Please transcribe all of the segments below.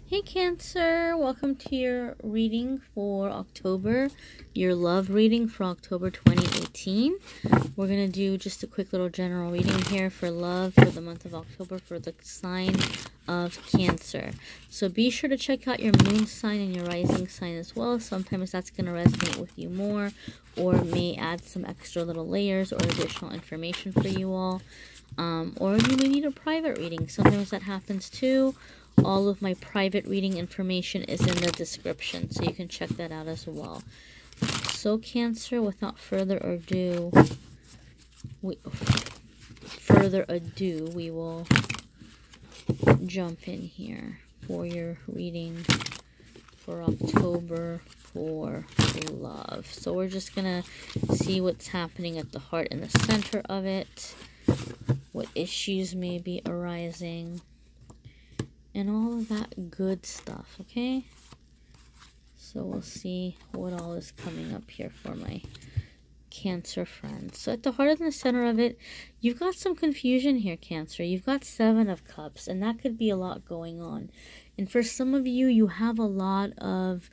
Hey Cancer, welcome to your reading for October, your love reading for October 2018. We're going to do just a quick little general reading here for love for the month of October for the sign of Cancer. So be sure to check out your moon sign and your rising sign as well. Sometimes that's going to resonate with you more or may add some extra little layers or additional information for you all. Or you may need a private reading. Sometimes that happens too. All of my private reading information is in the description, so you can check that out as well. So Cancer, without further ado, we will jump in here for your reading for October for love. So we're just gonna see what's happening at the heart and the center of it, what issues may be arising, and all of that good stuff, okay? So we'll see what all is coming up here for my Cancer friends. So at the heart and the center of it, you've got some confusion here, Cancer. You've got 7 of Cups, and that could be a lot going on. And for some of you, you have a lot of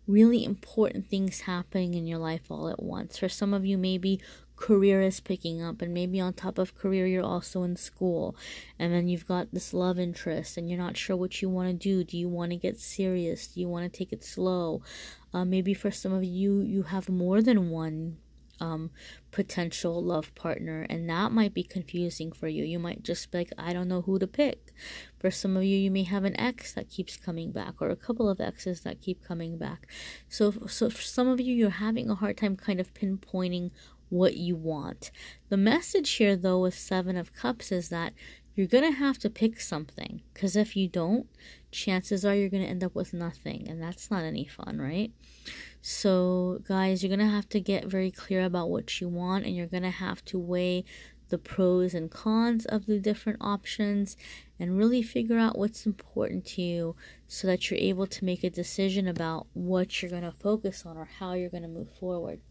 really important things happening in your life all at once. For some of you, maybe career is picking up, and maybe on top of career you're also in school, and then you've got this love interest and you're not sure what you want to do. Do you want to get serious? Do you want to take it slow? Maybe for some of you, you have more than one potential love partner, and that might be confusing for you. You might just be like, I don't know who to pick. For some of you, you may have an ex that keeps coming back, or a couple of exes that keep coming back. So for some of you, you're having a hard time kind of pinpointing what you want. The message here, though, with 7 of Cups is that you're going to have to pick something, because if you don't, chances are you're going to end up with nothing, and that's not any fun, right? So, guys, you're going to have to get very clear about what you want, and you're going to have to weigh the pros and cons of the different options and really figure out what's important to you so that you're able to make a decision about what you're going to focus on or how you're going to move forward.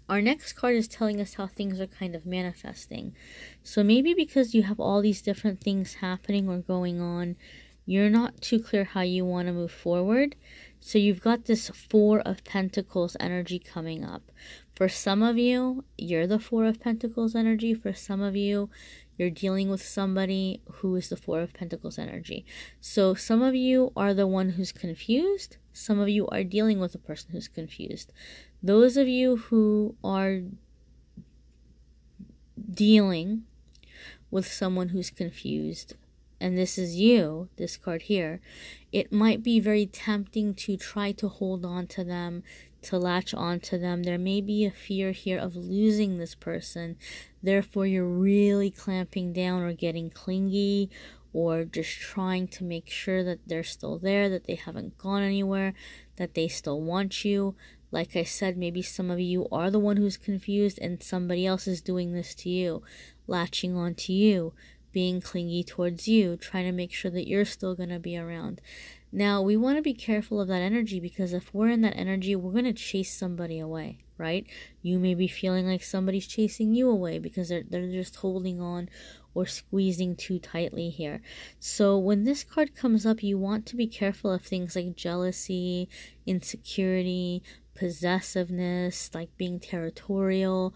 Our next card is telling us how things are kind of manifesting. So maybe because you have all these different things happening or going on, you're not too clear how you want to move forward. So you've got this 4 of Pentacles energy coming up. For some of you, you're the 4 of Pentacles energy. For some of you, you're dealing with somebody who is the 4 of Pentacles energy. So some of you are the one who's confused. Some of you are dealing with a person who's confused. Those of you who are dealing with someone who's confused, and this is you, this card here, it might be very tempting to try to hold on to them, to latch on to them. There may be a fear here of losing this person. Therefore, you're really clamping down or getting clingy, or just trying to make sure that they're still there, that they haven't gone anywhere, that they still want you. Like I said, maybe some of you are the one who's confused and somebody else is doing this to you, latching on to you, being clingy towards you, trying to make sure that you're still going to be around. Now, we want to be careful of that energy, because if we're in that energy, we're going to chase somebody away, right? You may be feeling like somebody's chasing you away because they're just holding on or squeezing too tightly here. So when this card comes up, you want to be careful of things like jealousy, insecurity, possessiveness, like being territorial.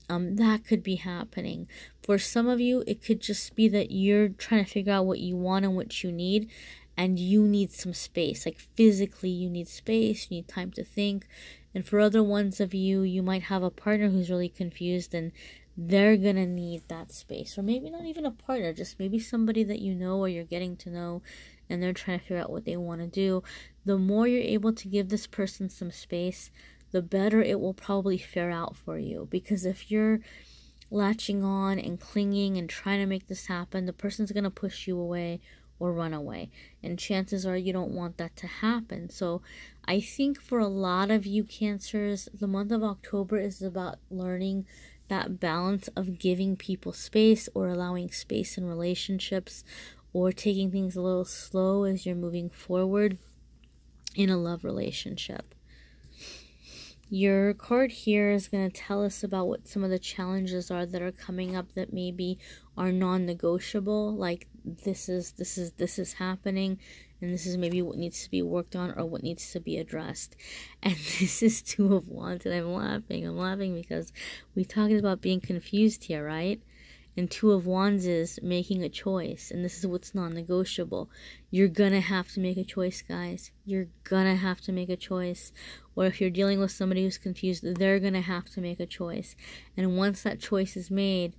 That could be happening. For some of you, it could just be that you're trying to figure out what you want and what you need, and you need some space. Like physically, you need space, you need time to think. And for other ones of you, you might have a partner who's really confused, and they're gonna need that space. Or maybe not even a partner, just maybe somebody that you know or you're getting to know, and they're trying to figure out what they want to do. The more you're able to give this person some space, the better it will probably fare out for you. Because if you're latching on and clinging and trying to make this happen, the person's going to push you away or run away. And chances are you don't want that to happen. So I think for a lot of you Cancers, the month of October is about learning that balance of giving people space or allowing space in relationships, or taking things a little slow as you're moving forward in a love relationship. Your card here is going to tell us about what some of the challenges are that are coming up that maybe are non-negotiable. Like this is happening, and this is maybe what needs to be worked on or what needs to be addressed. And this is Two of Wands, and I'm laughing because we talked about being confused here, right? And Two of Wands is making a choice, and this is what's non-negotiable. You're gonna have to make a choice, guys. You're gonna have to make a choice. Or if you're dealing with somebody who's confused, they're gonna have to make a choice. And once that choice is made,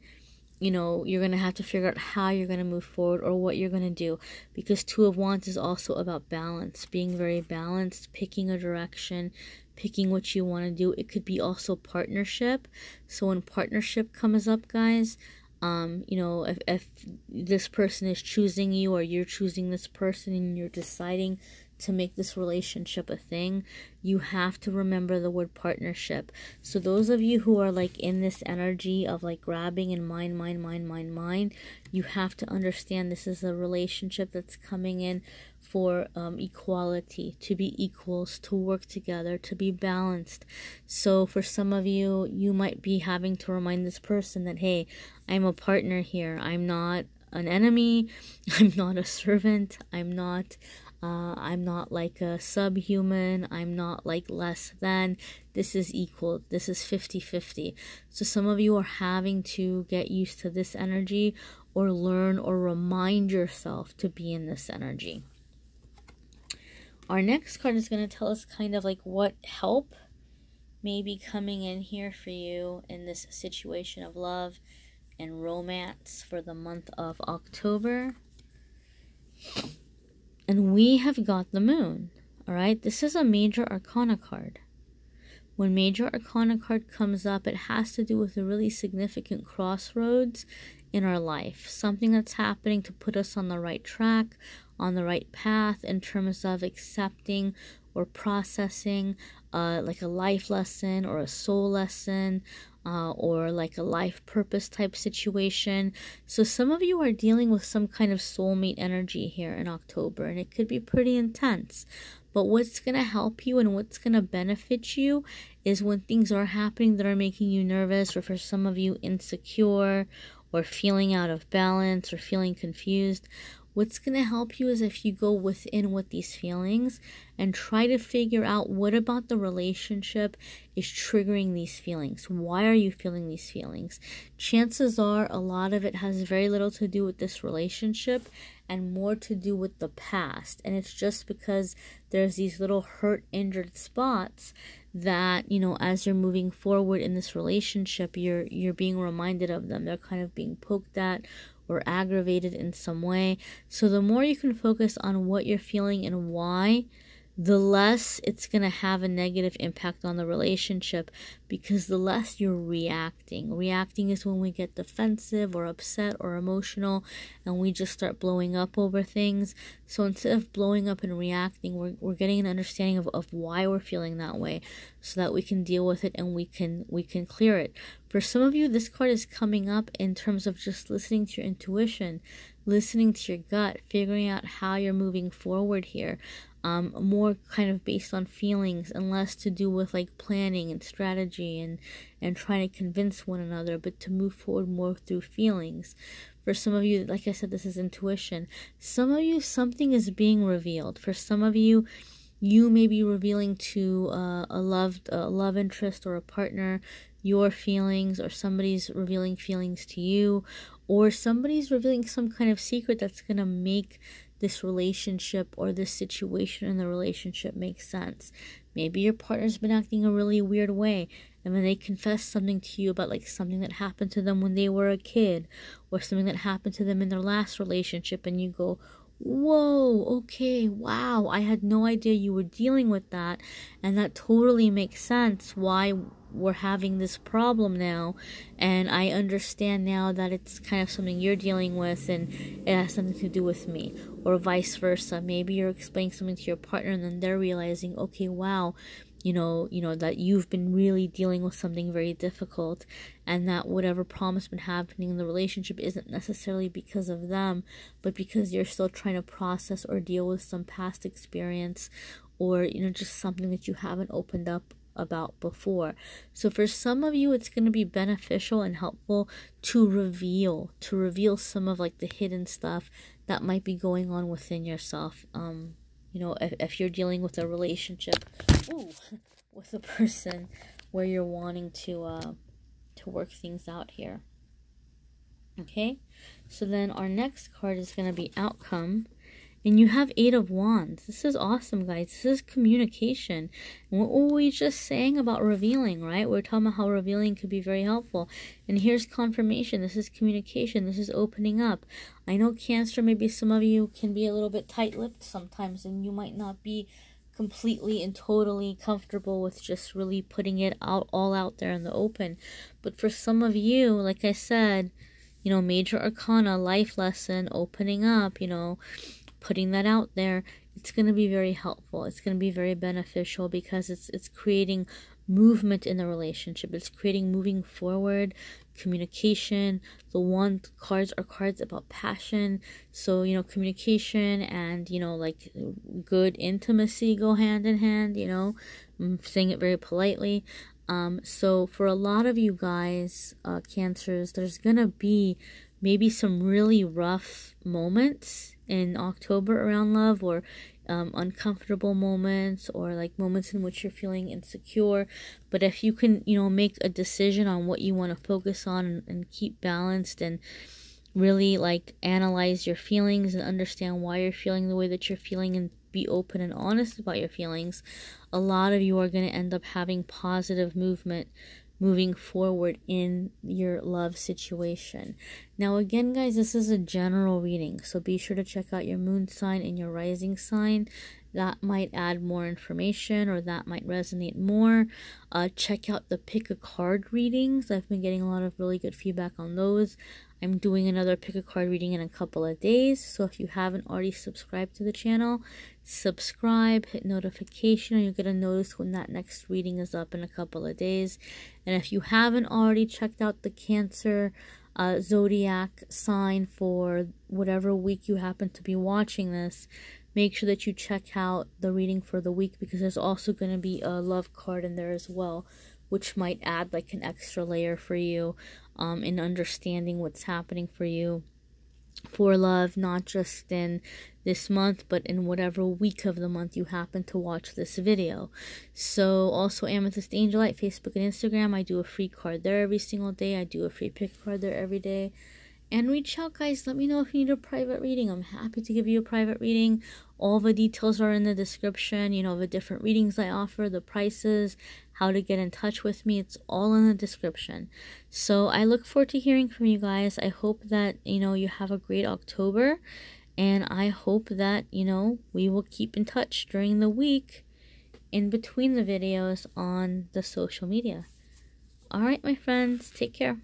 you know, you're gonna have to figure out how you're gonna move forward or what you're gonna do. Because Two of Wands is also about balance, being very balanced, picking a direction, picking what you want to do. It could be also partnership. So when partnership comes up, guys, you know, if this person is choosing you or you're choosing this person and you're deciding to make this relationship a thing, you have to remember the word partnership. So those of you who are like in this energy of like grabbing and mine, you have to understand this is a relationship that's coming in for equality, to be equals, to work together, to be balanced. So for some of you, you might be having to remind this person that, hey, I'm a partner here. I'm not an enemy. I'm not a servant. I'm not like a subhuman. I'm not like less than. This is equal. This is 50-50. So some of you are having to get used to this energy or learn or remind yourself to be in this energy. Our next card is going to tell us kind of like what help may be coming in here for you in this situation of love and romance for the month of October. And we have got the Moon. All right, this is a Major Arcana card. When Major Arcana card comes up, it has to do with a really significant crossroads in our life. Something that's happening to put us on the right track, on the right path in terms of accepting or processing like a life lesson or a soul lesson or like a life purpose type situation. So some of you are dealing with some kind of soulmate energy here in October, and it could be pretty intense. But what's going to help you and what's going to benefit you is when things are happening that are making you nervous, or for some of you insecure, or feeling out of balance, or feeling confused. What's going to help you is if you go within with these feelings and try to figure out what about the relationship is triggering these feelings. Why are you feeling these feelings? Chances are a lot of it has very little to do with this relationship and more to do with the past. And it's just because there's these little hurt, injured spots that, you know, as you're moving forward in this relationship, you're being reminded of them. They're kind of being poked at or aggravated in some way. So the more you can focus on what you're feeling and why, the less it's going to have a negative impact on the relationship, because the less you're reacting. Reacting is when we get defensive or upset or emotional and we just start blowing up over things. So instead of blowing up and reacting, we're getting an understanding of why we're feeling that way so that we can deal with it and we can clear it. For some of you, this card is coming up in terms of just listening to your intuition, listening to your gut, figuring out how you're moving forward here. More kind of based on feelings and less to do with like planning and strategy and trying to convince one another, but to move forward more through feelings. For some of you, like I said, this is intuition. Some of you, something is being revealed. For some of you, you may be revealing to a love interest or a partner your feelings, or somebody's revealing feelings to you, or somebody's revealing some kind of secret that's going to make this relationship or this situation in the relationship makes sense. Maybe your partner's been acting a really weird way, and when they confess something to you about like something that happened to them when they were a kid, or something that happened to them in their last relationship, and you go, whoa, okay, wow, I had no idea you were dealing with that, and that totally makes sense why we're having this problem now, and I understand now that it's kind of something you're dealing with and it has something to do with me, or vice versa. Maybe you're explaining something to your partner and then they're realizing, okay, wow, you know that you've been really dealing with something very difficult, and that whatever problem has been happening in the relationship isn't necessarily because of them, but because you're still trying to process or deal with some past experience, or just something that you haven't opened up about before. So for some of you, it's going to be beneficial and helpful to reveal some of like the hidden stuff that might be going on within yourself. You know, if you're dealing with a relationship, with a person where you're wanting to work things out here. Okay, so then our next card is going to be Outcome. And you have 8 of Wands. This is awesome, guys. This is communication. And what were we just saying about revealing, right? We're talking about how revealing could be very helpful. And here's confirmation. This is communication. This is opening up. I know Cancer, maybe some of you can be a little bit tight-lipped sometimes, and you might not be completely and totally comfortable with just really putting it all out there in the open. But for some of you, like I said, you know, major arcana, life lesson, opening up, you know, putting that out there, it's going to be very helpful. It's going to be very beneficial because it's creating movement in the relationship. It's creating moving forward, communication. The Wand cards are cards about passion. So, you know, communication and, you know, like good intimacy go hand in hand, you know. I'm saying it very politely. So for a lot of you guys, Cancers, there's going to be maybe some really rough moments in October around love, or uncomfortable moments, or like moments in which you're feeling insecure. But if you can, you know, make a decision on what you want to focus on and keep balanced and really like analyze your feelings and understand why you're feeling the way that you're feeling and be open and honest about your feelings, a lot of you are going to end up having positive movement moving forward in your love situation. Now again, guys, this is a general reading, so be sure to check out your moon sign and your rising sign. That might add more information, or that might resonate more. Check out the pick a card readings. I've been getting a lot of really good feedback on those. I'm doing another pick a card reading in a couple of days, so if you haven't already subscribed to the channel, subscribe, hit notification, and you'll get a notice when that next reading is up in a couple of days. And if you haven't already checked out the Cancer zodiac sign for whatever week you happen to be watching this, make sure that you check out the reading for the week, because there's also going to be a love card in there as well, which might add like an extra layer for you in understanding what's happening for you for love, not just in this month, but in whatever week of the month you happen to watch this video. So also AmethystAngelLight, Facebook and Instagram. I do a free card there every single day. I do a free pick card there every day. And reach out, guys. Let me know if you need a private reading. I'm happy to give you a private reading. All the details are in the description. You know, the different readings I offer, the prices, how to get in touch with me. It's all in the description. So I look forward to hearing from you guys. I hope that, you know, you have a great October. And I hope that, you know, we will keep in touch during the week in between the videos on the social media. All right, my friends. Take care.